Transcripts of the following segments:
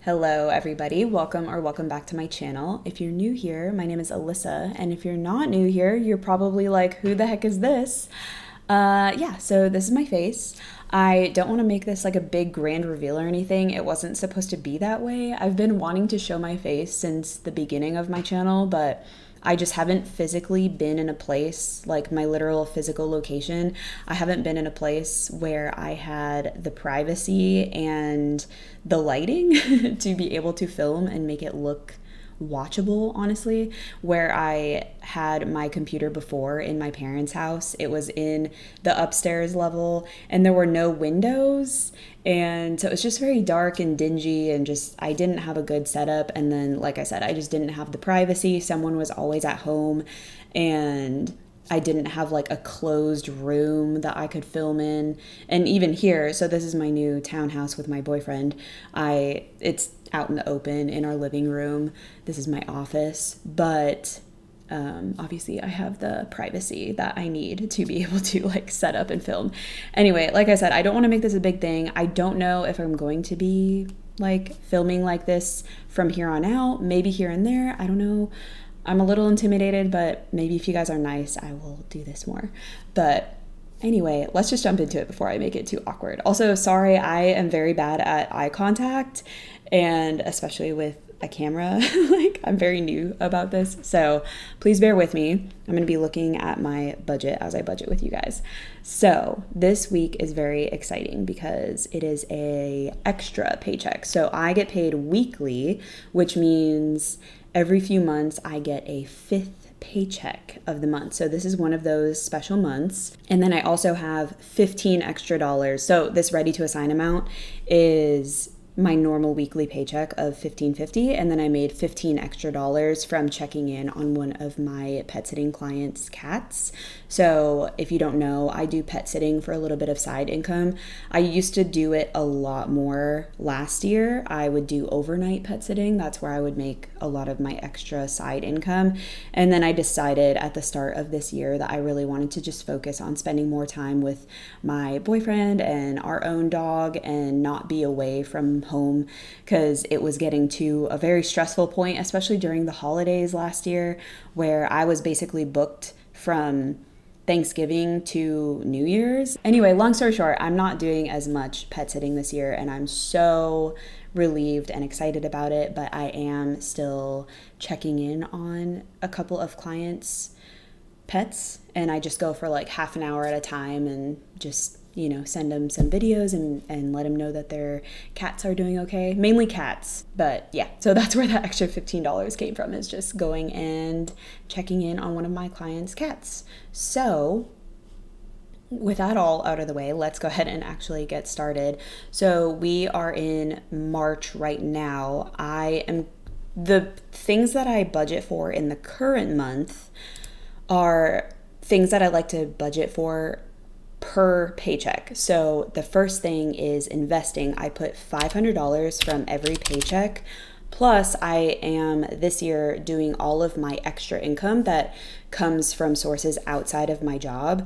Hello everybody, welcome back to my channel. If you're new here, my name is Alyssa, and if you're not new here, you're probably like, who the heck is this? So this is my face. I don't want to make this like a big grand reveal or anything. It wasn't supposed to be that way. I've been wanting to show my face since the beginning of my channel, but I just haven't physically been in a place, like my literal physical location. I haven't been in a place where I had the privacy and the lighting to be able to film and make it look watchable, honestly. Where I had my computer before in my parents' house, it was in the upstairs level and there were no windows, and so it was just very dark and dingy, and just I didn't have a good setup. And then, like I said, I just didn't have the privacy. Someone was always at home, and I didn't have like a closed room that I could film in. And even here, so this is my new townhouse with my boyfriend. It's out in the open in our living room. This is my office, but obviously I have the privacy that I need to be able to like set up and film. Anyway, like I said, I don't want to make this a big thing. I don't know if I'm going to be like filming like this from here on out, maybe here and there. I don't know. I'm a little intimidated, but maybe if you guys are nice, I will do this more. But anyway, let's just jump into it before I make it too awkward. Also, sorry, I am very bad at eye contact, and especially with a camera. Like, I'm very new about this, so please bear with me. I'm going to be looking at my budget as I budget with you guys. So this week is very exciting because it is a extra paycheck. So I get paid weekly, which means every few months I get a fifth paycheck of the month. So this is one of those special months. And then I also have $15 extra. So this ready to assign amount is my normal weekly paycheck of $15.50, and then I made $15 extra from checking in on one of my pet sitting clients' cats. So if you don't know, I do pet sitting for a little bit of side income. I used to do it a lot more last year. I would do overnight pet sitting. That's where I would make a lot of my extra side income. And then I decided at the start of this year that I really wanted to just focus on spending more time with my boyfriend and our own dog and not be away from home, because it was getting to a very stressful point, especially during the holidays last year, where I was basically booked from Thanksgiving to New Year's. Anyway, long story short, I'm not doing as much pet sitting this year, and I'm so relieved and excited about it, but I am still checking in on a couple of clients' pets, and I just go for like half an hour at a time and just send them some videos and let them know that their cats are doing okay. Mainly cats, but yeah. So that's where that extra $15 came from, is just going and checking in on one of my clients' cats. So with that all out of the way, let's go ahead and actually get started. So we are in March right now. The things that I budget for in the current month are things that I like to budget for per paycheck. So the first thing is investing. I put $500 from every paycheck. Plus, I am this year doing all of my extra income that comes from sources outside of my job.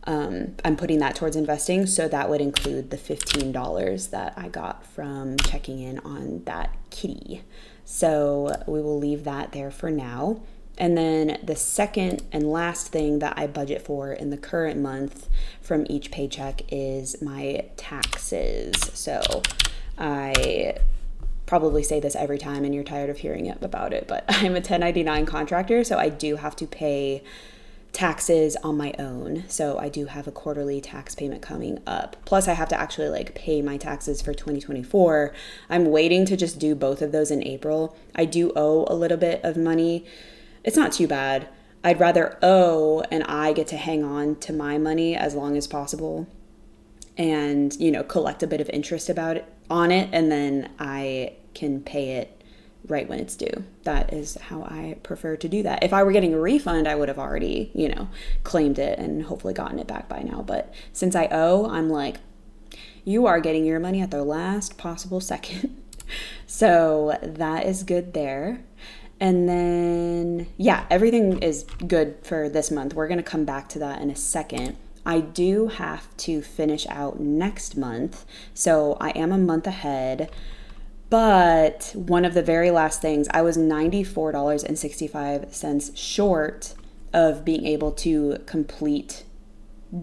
I'm putting that towards investing. So that would include the $15 that I got from checking in on that kitty. So we will leave that there for now. And then the second and last thing that I budget for in the current month from each paycheck is my taxes. So I probably say this every time and you're tired of hearing about it, but I'm a 1099 contractor, so I do have to pay taxes on my own. So I do have a quarterly tax payment coming up. Plus I have to actually like pay my taxes for 2024. I'm waiting to just do both of those in April. I do owe a little bit of money. It's not too bad. I'd rather owe and I get to hang on to my money as long as possible and, collect a bit of interest on it, and then I can pay it right when it's due. That is how I prefer to do that. If I were getting a refund, I would have already, claimed it and hopefully gotten it back by now. But since I owe, I'm like, you are getting your money at the last possible second. So that is good there. And then, everything is good for this month. We're going to come back to that in a second. I do have to finish out next month. So I am a month ahead. But one of the very last things, I was $94.65 short of being able to complete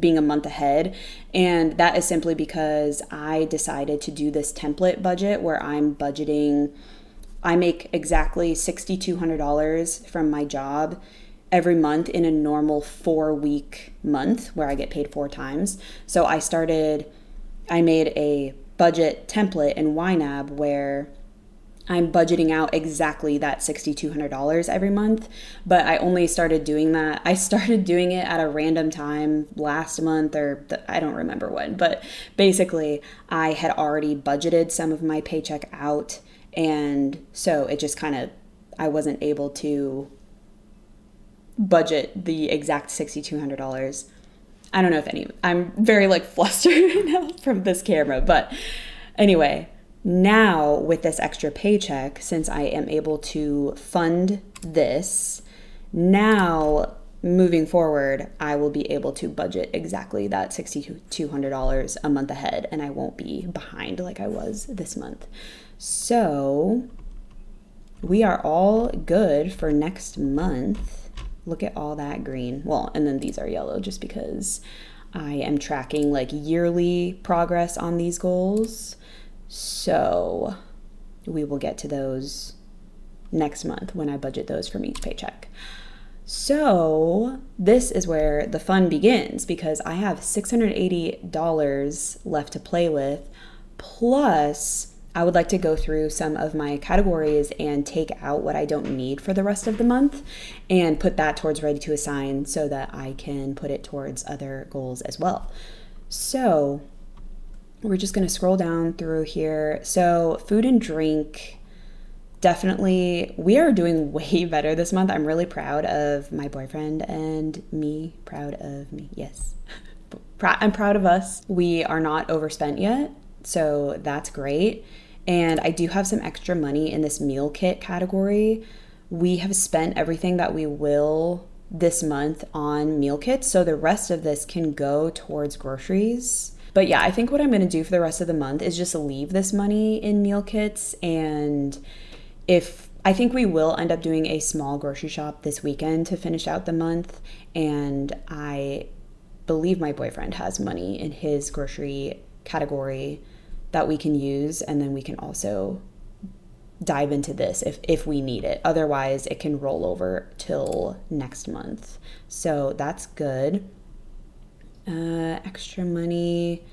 being a month ahead. And that is simply because I decided to do this template budget where I'm budgeting, I make exactly $6,200 from my job every month in a normal 4-week month where I get paid 4 times. So I made a budget template in YNAB where I'm budgeting out exactly that $6,200 every month, but I only started doing that. I started doing it at a random time last month I don't remember when, but basically I had already budgeted some of my paycheck out, and so it just I wasn't able to budget the exact $6,200. I don't know if I'm very flustered right now from this camera, but anyway, now with this extra paycheck, since I am able to fund this, now moving forward, I will be able to budget exactly that $6,200 a month ahead, and I won't be behind like I was this month. So we are all good for next month. Look at all that green. Well, and then these are yellow just because I am tracking yearly progress on these goals. So we will get to those next month when I budget those from each paycheck. So this is where the fun begins, because I have $680 left to play with, plus I would like to go through some of my categories and take out what I don't need for the rest of the month and put that towards ready to assign so that I can put it towards other goals as well. So we're just going to scroll down through here. So food and drink, definitely, we are doing way better this month. I'm really proud of my boyfriend and me. Proud of me, yes. I'm proud of us. We are not overspent yet, so that's great. And I do have some extra money in this meal kit category. We have spent everything that we will this month on meal kits, so the rest of this can go towards groceries. But yeah, I think what I'm going to do for the rest of the month is just leave this money in meal kits. And I think we will end up doing a small grocery shop this weekend to finish out the month. And I believe my boyfriend has money in his grocery category that we can use. And then we can also dive into this if we need it. Otherwise, it can roll over till next month. So that's good. Extra money.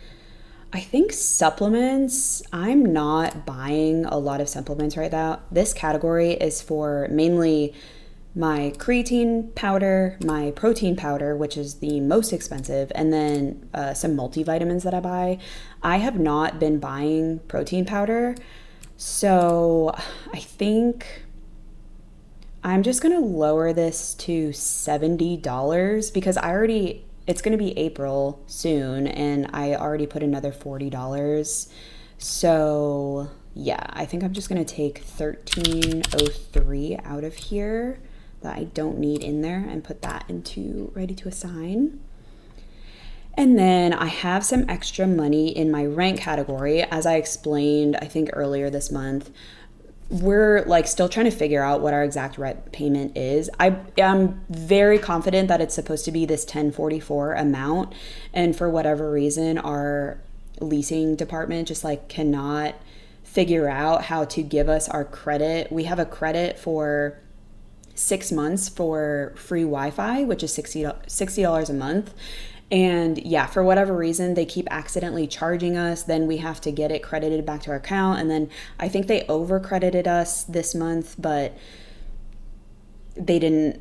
I think supplements, I'm not buying a lot of supplements right now. This category is for mainly my creatine powder, my protein powder, which is the most expensive, and then some multivitamins that I buy. I have not been buying protein powder, so I think I'm just going to lower this to $70 because it's going to be April soon, and I already put another $40. So yeah, I think I'm just going to take $13.03 out of here that I don't need in there and put that into ready to assign. And then I have some extra money in my rent category. As I explained, I think earlier this month, we're still trying to figure out what our exact rent payment is. I'm very confident that it's supposed to be this $1044 amount, and for whatever reason our leasing department just cannot figure out how to give us our credit. We have a credit for 6 months for free Wi-Fi, which is $60 a month. And yeah, for whatever reason, they keep accidentally charging us. Then we have to get it credited back to our account. And then I think they over-credited us this month, but they didn't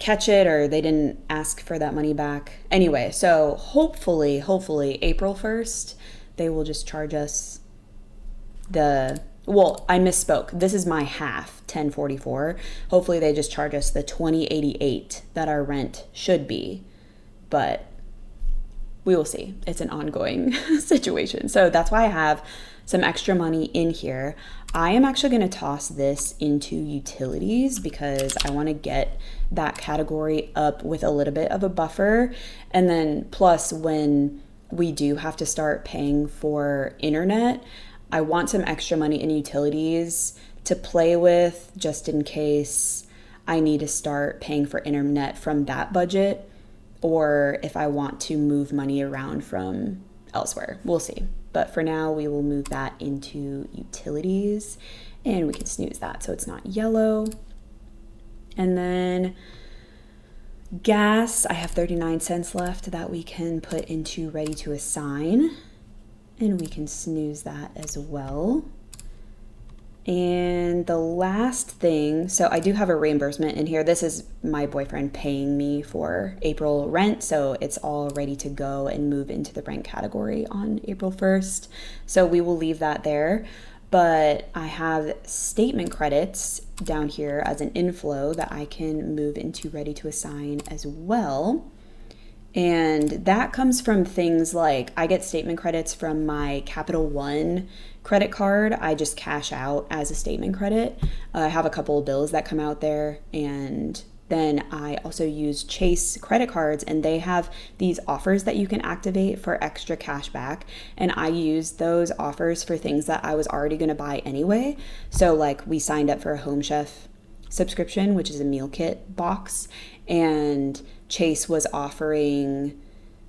catch it, or they didn't ask for that money back. Anyway, so hopefully April 1st, they will just charge us I misspoke. This is my half, $1044. Hopefully they just charge us the $2088 that our rent should be. But we will see. It's an ongoing situation. So that's why I have some extra money in here. I am actually going to toss this into utilities because I want to get that category up with a little bit of a buffer. And then plus, when we do have to start paying for internet, I want some extra money in utilities to play with just in case I need to start paying for internet from that budget, or if I want to move money around from elsewhere. We'll see. But for now, we will move that into utilities, and we can snooze that so it's not yellow. And then gas, I have 39 cents left that we can put into ready to assign, and we can snooze that as well. And the last thing, so I do have a reimbursement in here. This is my boyfriend paying me for April rent, so it's all ready to go and move into the rent category on April 1st. So we will leave that there. But I have statement credits down here as an inflow that I can move into ready to assign as well. And that comes from things like I get statement credits from my Capital One credit card. I just cash out as a statement credit. I have a couple of bills that come out there, and then I also use Chase credit cards, and they have these offers that you can activate for extra cash back. And I use those offers for things that I was already going to buy anyway. So like we signed up for a Home Chef subscription, which is a meal kit box, and Chase was offering,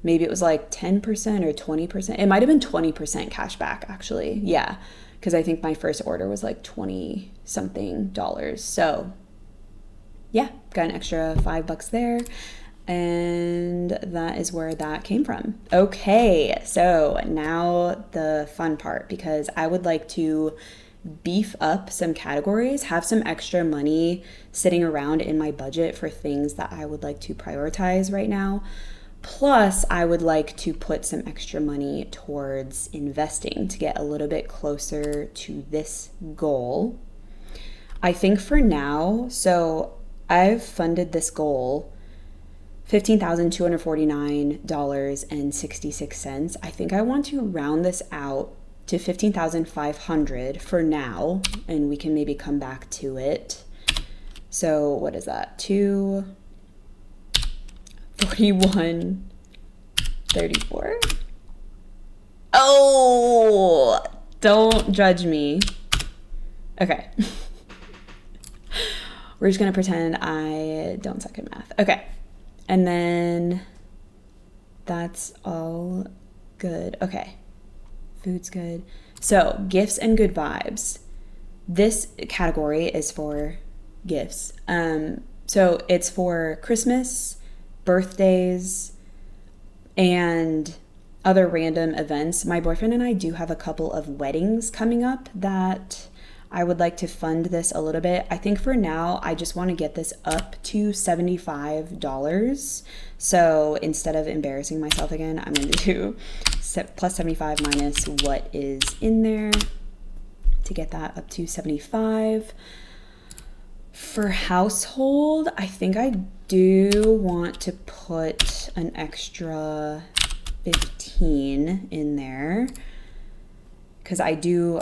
maybe it was like 10% or 20%. It might have been 20% cash back actually. Yeah. Because I think my first order was like 20 something dollars. So yeah, got an extra $5 there. And that is where that came from. Okay, so now the fun part, because I would like to beef up some categories, have some extra money sitting around in my budget for things that I would like to prioritize right now. Plus, I would like to put some extra money towards investing to get a little bit closer to this goal. I think for now, so I've funded this goal $15,249.66. I think I want to round this out to $15,500 for now, and we can maybe come back to it. So what is that? 241.34. Oh, don't judge me. Okay. We're just gonna pretend I don't suck at math. Okay. And then that's all good. Okay. Food's good. So gifts and good vibes. This category is for gifts. So it's for Christmas, birthdays, and other random events. My boyfriend and I do have a couple of weddings coming up that I would like to fund this a little bit. I think for now, I just want to get this up to $75. So instead of embarrassing myself again, I'm going to do plus 75 minus what is in there to get that up to 75. For household, I think I do want to put an extra 15 in there, because I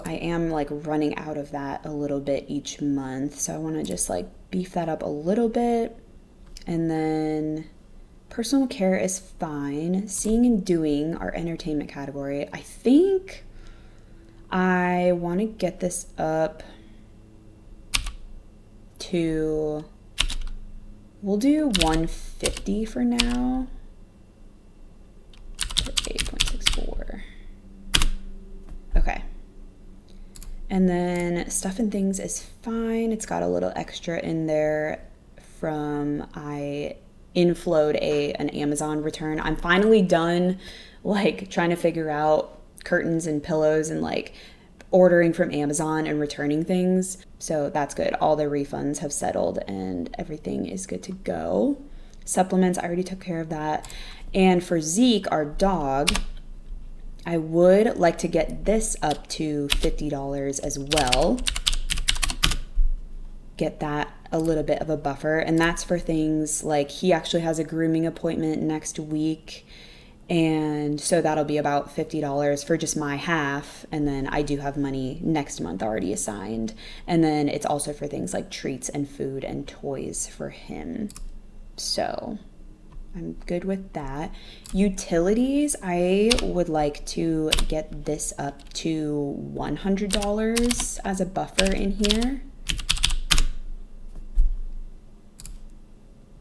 am like running out of that a little bit each month. So I want to just like beef that up a little bit. And then personal care is fine. Seeing and doing, our entertainment category, I think I want to get this up to, we'll do 150 for now. 8.64. Okay. And then stuff and things is fine. It's got a little extra in there from I inflowed an Amazon return. I'm finally done like trying to figure out curtains and pillows and like ordering from Amazon and returning things. So that's good. All the refunds have settled and everything is good to go. Supplements, I already took care of that. And for Zeke, our dog, I would like to get this up to $50 as well. Get that a little bit of a buffer. And that's for things like he actually has a grooming appointment next week. And so that'll be about $50 for just my half. And then I do have money next month already assigned. And then it's also for things like treats and food and toys for him. So, yeah. And then stuff and things is fine. It's got a little extra in there from I inflowed an Amazon return. I'm finally done like trying to figure out curtains and pillows and like ordering from Amazon and returning things. So that's good. All the refunds have settled and everything is good to go. Supplements, I already took care of that. And for Zeke, our dog, I would like to get this up to $50 as well. Get that a little bit of a buffer. And that's for things like he actually has a grooming appointment next week. And so that'll be about $50 for just my half. And then I do have money next month already assigned. And then it's also for things like treats and food and toys for him. So I'm good with that. Utilities, I would like to get this up to $100 as a buffer in here.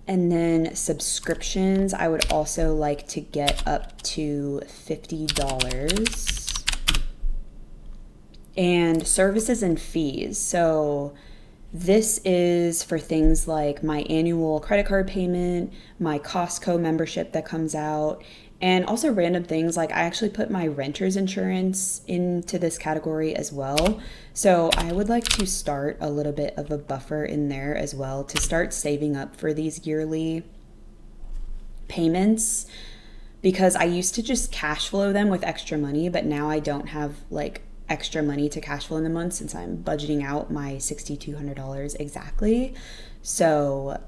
And then subscriptions, I would also like to get up to $50. And services and fees. So this is for things like my annual credit card payment, my Costco membership that comes out, and also random things like I actually put my renter's insurance into this category as well. So I would like to start a little bit of a buffer in there as well to start saving up for these yearly payments, because I used to just cash flow them with extra money, but now I don't have like extra money to cash flow in the month since I'm budgeting out my $6,200 exactly. So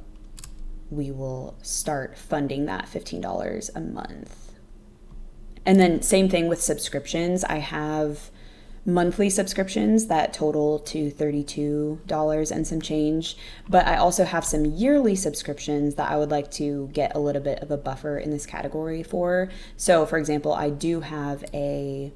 we will start funding that $15 a month. And then same thing with subscriptions. I have monthly subscriptions that total to $32 and some change, but I also have some yearly subscriptions that I would like to get a little bit of a buffer in this category for. So for example, I do have a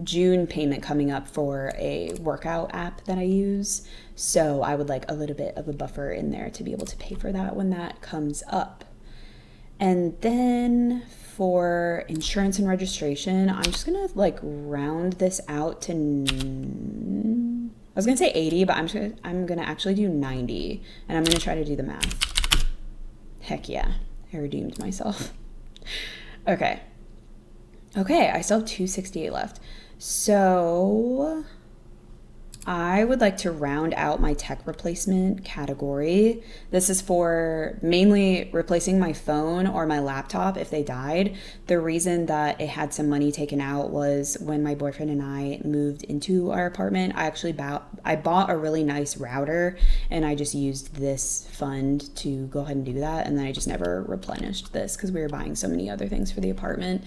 June payment coming up for a workout app that I use. So I would like a little bit of a buffer in there to be able to pay for that when that comes up. And then for insurance and registration, I'm just gonna like round this out to, I was gonna say 80, but I'm gonna actually do 90, and I'm gonna try to do the math. Heck yeah, I redeemed myself. Okay, I still have 268 left. So I would like to round out my tech replacement category. This is for mainly replacing my phone or my laptop if they died. The reason that it had some money taken out was when my boyfriend and I moved into our apartment, I bought a really nice router, and I just used this fund to go ahead and do that. And then I just never replenished this because we were buying so many other things for the apartment.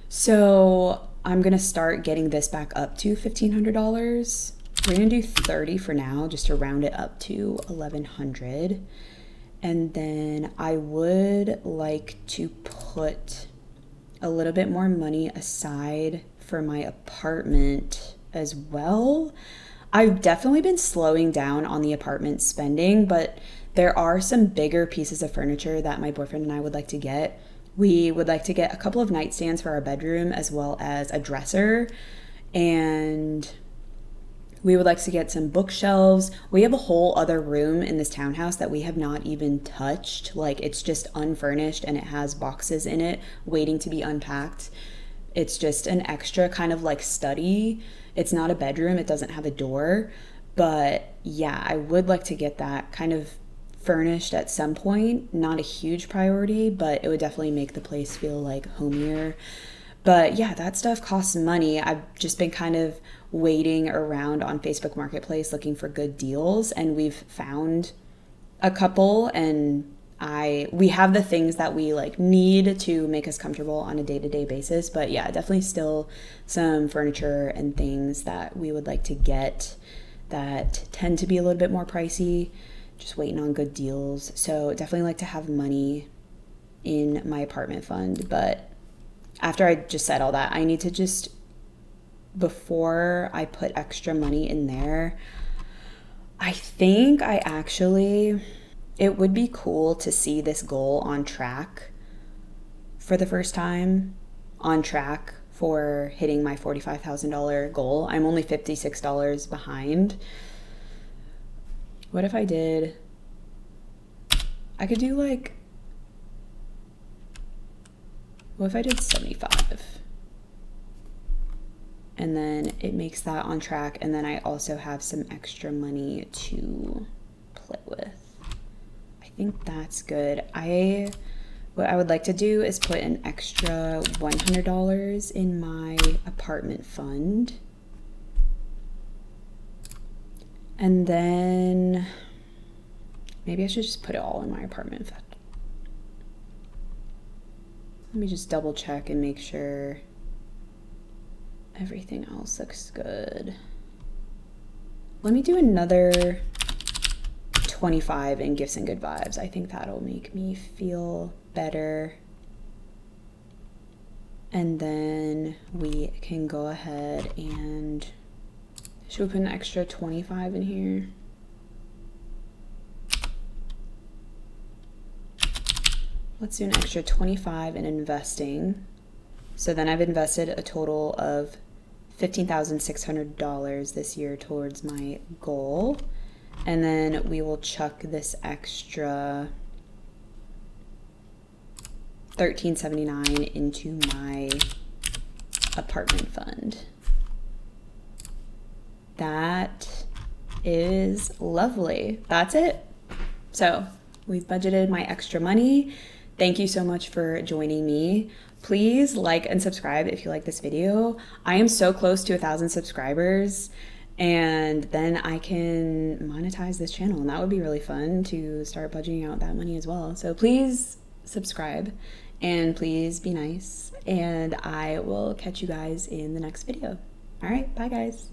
So I'm gonna start getting this back up to $1,500. We're gonna do 30 for now, just to round it up to 1,100. And then I would like to put a little bit more money aside for my apartment as well. I've definitely been slowing down on the apartment spending, but there are some bigger pieces of furniture that my boyfriend and I would like to get. We would like to get a couple of nightstands for our bedroom as well as a dresser, and we would like to get some bookshelves. We have a whole other room in this townhouse that we have not even touched. Like, it's just unfurnished and it has boxes in it waiting to be unpacked. It's just an extra kind of like study. It's not a bedroom, it doesn't have a door. But yeah, I would like to get that kind of furnished at some point. Not a huge priority, but it would definitely make the place feel like homier. But yeah, that stuff costs money. I've just been kind of waiting around on Facebook Marketplace looking for good deals, and we've found a couple, and we have the things that we like need to make us comfortable on a day-to-day basis. But yeah, definitely still some furniture and things that we would like to get that tend to be a little bit more pricey, just waiting on good deals. So definitely like to have money in my apartment fund. But after I just said all that, I need to just, before I put extra money in there, I think it would be cool to see this goal on track for the first time, on track for hitting my $45,000 goal. I'm only $56 behind. What if I could do like, what if I did 75? And then it makes that on track, and then I also have some extra money to play with. I think that's good. What I would like to do is put an extra $100 in my apartment fund. And then maybe I should just put it all in my apartment fund. Let me just double check and make sure everything else looks good. Let me do another 25 in gifts and good vibes. I think that'll make me feel better. And then we can go ahead and, should we put an extra 25 in here? Let's do an extra 25 in investing. So then I've invested a total of $15,600 this year towards my goal. And then we will chuck this extra $13.79 into my apartment fund. That is lovely. That's it. So we've budgeted my extra money. Thank you so much for joining me. Please like and subscribe if you like this video. I am so close to 1,000 subscribers, and then I can monetize this channel, and that would be really fun to start budgeting out that money as well. So please subscribe and please be nice, and I will catch you guys in the next video. All right, bye guys.